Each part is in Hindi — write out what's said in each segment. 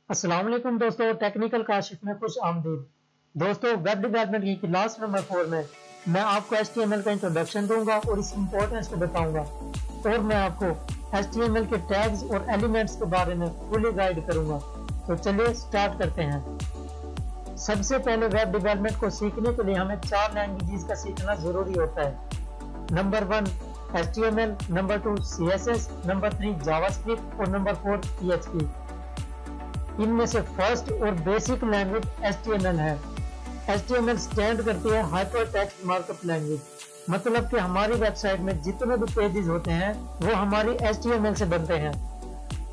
अस्सलाम वालेकुम दोस्तों, टेक्निकल काशिफ में खुश आमदीद। दोस्तों, वेब डेवलपमेंट की क्लास नंबर 4 में मैं आपको HTML का इंट्रोडक्शन दूंगा और इसकी इंपॉर्टेंस को बताऊंगा और मैं आपको HTML के टैग्स और एलिमेंट्स के बारे में फुली गाइड करूंगा। तो चलिए स्टार्ट करते हैं। सबसे पहले वेब डेवलपमेंट को सीखने के लिए हमें 4 लैंग्वेजेस का सीखना जरूरी होता है। Number 1 HTML, number 2 CSS, number 3 JavaScript और नंबर 4 PHP। इनमें से फर्स्ट और बेसिक लैंग्वेज HTML है। HTML स्टैंड करती है हाइपर टेक्स्ट मार्कअप लैंग्वेज, मतलब कि हमारी वेबसाइट में जितने भी पेजेस होते हैं वो हमारी HTML से बनते हैं,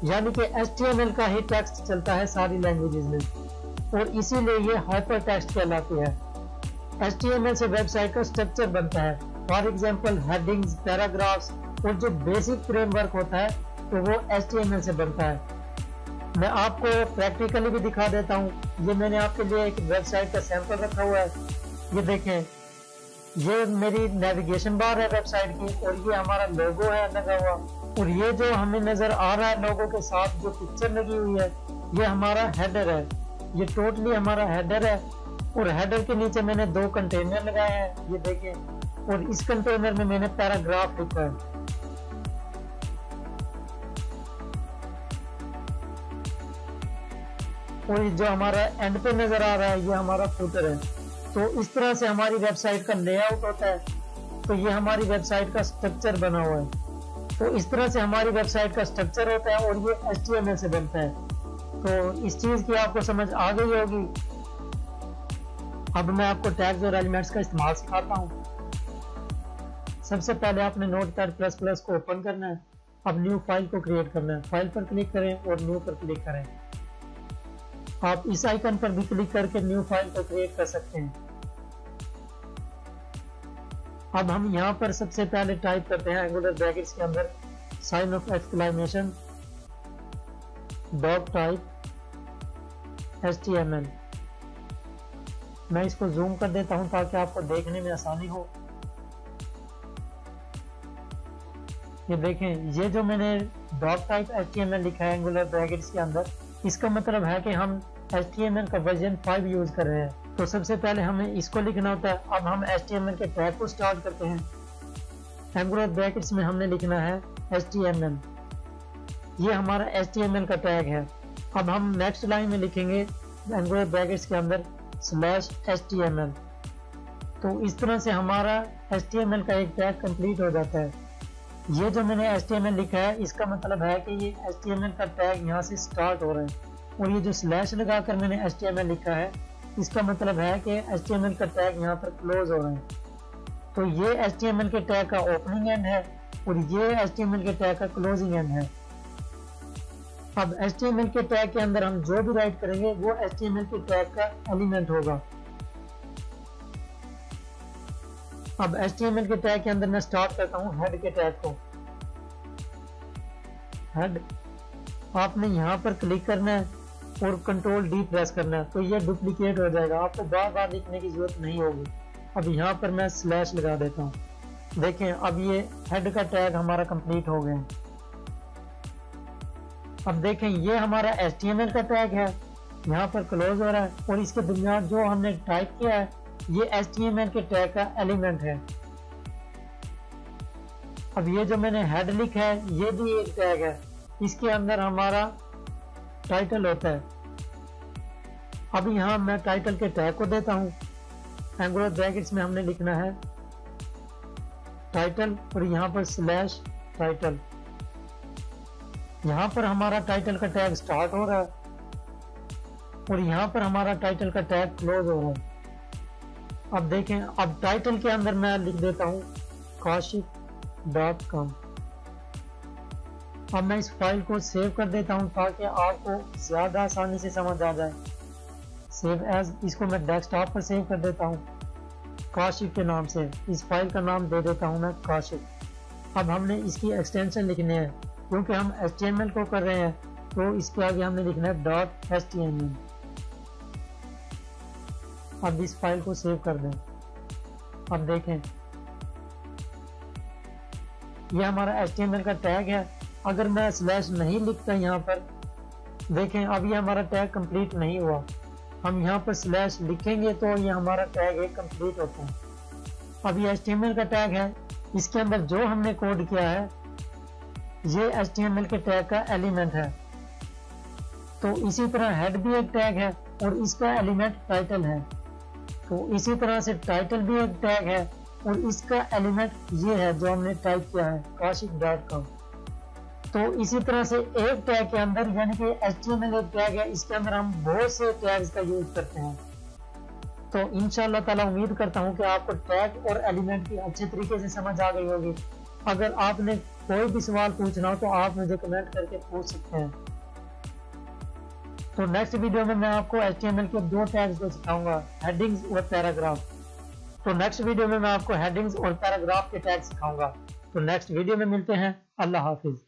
यानी कि HTML का ही टेक्स्ट चलता है सारी लैंग्वेजेस में और इसीलिए ये हाइपर टेक्स्ट कहलाती है। HTML से वेबसाइट का स्ट्रक्चर बनता है, फॉर एग्जांपल हेडिंग्स, पैराग्राफ्स और जो बेसिक फ्रेमवर्क होता है तो वो HTML से बनता है। मैं आपको प्रैक्टिकली भी दिखा देता हूँ। ये मैंने आपके लिए एक वेबसाइट का सैंपल रखा हुआ है। ये देखें, ये मेरी नेविगेशन बार है वेबसाइट की और ये हमारा लोगो है लगा हुआ, और ये जो हमें नजर आ रहा है लोगो के साथ जो पिक्चर लगी हुई है ये हमारा हेडर है। ये टोटली हमारा हेडर है और हेडर के नीचे मैंने 2 कंटेनर लगाए हैं, ये देखें, और इस कंटेनर में मैंने पैराग्राफ लिखा है। और जो हमारा एंड पे नजर आ रहा है ये हमारा फुटर है। तो इस तरह से हमारी वेबसाइट का लेआउट होता है। तो ये हमारी वेबसाइट का स्ट्रक्चर बना हुआ है। तो इस तरह से हमारी वेबसाइट का स्ट्रक्चर होता है और ये HTML से बनता है। तो इस चीज की आपको समझ आ गई होगी। अब मैं आपको टैग्स और एलिमेंट्स का इस्तेमाल सिखाता हूँ। सबसे पहले आपने नोटपैड++ को ओपन करना है। अब न्यू फाइल को क्रिएट करना है। फाइल पर क्लिक करें और न्यू पर क्लिक करें। आप इस आइकन पर भी क्लिक करके न्यू फाइल को क्रिएट कर सकते हैं। अब हम यहाँ पर सबसे पहले टाइप करते हैं एंगुलर ब्रैकेट्स के अंदर sign of exclamation dot type HTML। मैं इसको जूम कर देता हूं ताकि आपको देखने में आसानी हो। ये देखें, ये जो मैंने डॉट टाइप HTML लिखा है एंगुलर ब्रैकेट्स के अंदर, इसका मतलब है कि हम HTML का वर्जन 5 यूज कर रहे हैं। तो सबसे पहले हमें इसको लिखना होता है। अब हम HTML के टैग को स्टार्ट करते हैं। एंगुलर ब्रैकेट्स में हमने लिखना है HTML। ये हमारा HTML का टैग है। अब हम नेक्स्ट लाइन में लिखेंगे एंगुलर ब्रैकेट्स के अंदर /HTML। तो इस तरह से हमारा HTML का एक टैग कंप्लीट हो जाता है। ये जो मैंने HTML लिखा है इसका मतलब है कि ये HTML का टैग यहाँ से स्टार्ट हो रहा है, और ये जो स्लैश लगाकर मैंने HTML लिखा है इसका मतलब है कि HTML का टैग यहाँ पर क्लोज हो रहा है। तो ये HTML के टैग का ओपनिंग एंड है और ये HTML के टैग का क्लोजिंग एंड है। अब HTML के टैग के अंदर हम जो भी राइट करेंगे वो HTML के टैग का एलिमेंट होगा। अब HTML के टैग के अंदर मैं स्टार्ट करता हूँ हेड के टैग को। हेड, आपने यहाँ पर क्लिक करना है और Ctrl+D प्रेस करना है, तो ये डुप्लीकेट हो जाएगा, आपको बार बार लिखने की जरूरत नहीं होगी। अब यहाँ पर मैं स्लैश लगा देता हूँ। देखें, अब ये हेड का टैग हमारा कंप्लीट हो गया। अब देखें, ये हमारा HTML का टैग है, यहाँ पर क्लोज हो रहा है और इसके दरमियान जो हमने टाइप किया है ये HTML के टैग का एलिमेंट है। अब ये जो मैंने हेड लिखा है ये भी एक टैग है, इसके अंदर हमारा टाइटल होता है। अब यहाँ मैं टाइटल के टैग को देता हूँ। एंगुलर ब्रैकेट्स में हमने लिखना है टाइटल और यहाँ पर /टाइटल। यहाँ पर हमारा टाइटल का टैग स्टार्ट हो रहा है और यहाँ पर हमारा टाइटल का टैग क्लोज हो रहा है। अब देखें, अब टाइटल के अंदर मैं लिख देता हूँ kashif.com। अब मैं इस फाइल को सेव कर देता हूँ ताकि आपको ज्यादा आसानी से समझ आ जाए। सेव एज, इसको मैं डेस्कटॉप पर सेव कर देता हूँ काशिफ के नाम से। इस फाइल का नाम दे देता हूँ मैं काशिफ। अब हमने इसकी एक्सटेंशन लिखने हैं, क्योंकि हम HTML को कर रहे हैं तो इसके आगे हमने लिखना है .html। अब इस फाइल को सेव कर दें। अब देखें, ये हमारा HTML का टैग है। अगर मैं स्लैश नहीं लिखता यहाँ पर देखें अब ये हमारा टैग कंप्लीट नहीं हुआ, हम यहाँ पर स्लैश लिखेंगे तो ये हमारा टैग एक कंप्लीट होता है। अब ये HTML का टैग है, इसके अंदर जो हमने कोड किया है ये HTML के टैग का एलिमेंट है। तो इसी तरह हेड भी एक टैग है और इसका एलिमेंट टाइटल है। तो इसी तरह से टाइटल भी एक टैग है और इसका एलिमेंट ये है जो हमने टाइप किया है kashif.com। तो इसी तरह से एक टैग के अंदर यानी कि HTML एक टैग है, इसके अंदर हम बहुत से टैग्स का यूज करते हैं। तो इंशाअल्लाह ताला उम्मीद करता हूँ कि आपको टैग और एलिमेंट की अच्छे तरीके से समझ आ गई होगी। अगर आपने कोई भी सवाल पूछना हो तो आप मुझे कमेंट करके पूछ सकते हैं। तो नेक्स्ट वीडियो में मैं आपको HTML के 2 टैग्स को सिखाऊंगा, हेडिंग्स और पैराग्राफ। तो नेक्स्ट वीडियो में मैं आपको हेडिंग्स और पैराग्राफ के टैग सिखाऊंगा। तो नेक्स्ट वीडियो में मिलते हैं। अल्लाह हाफिज।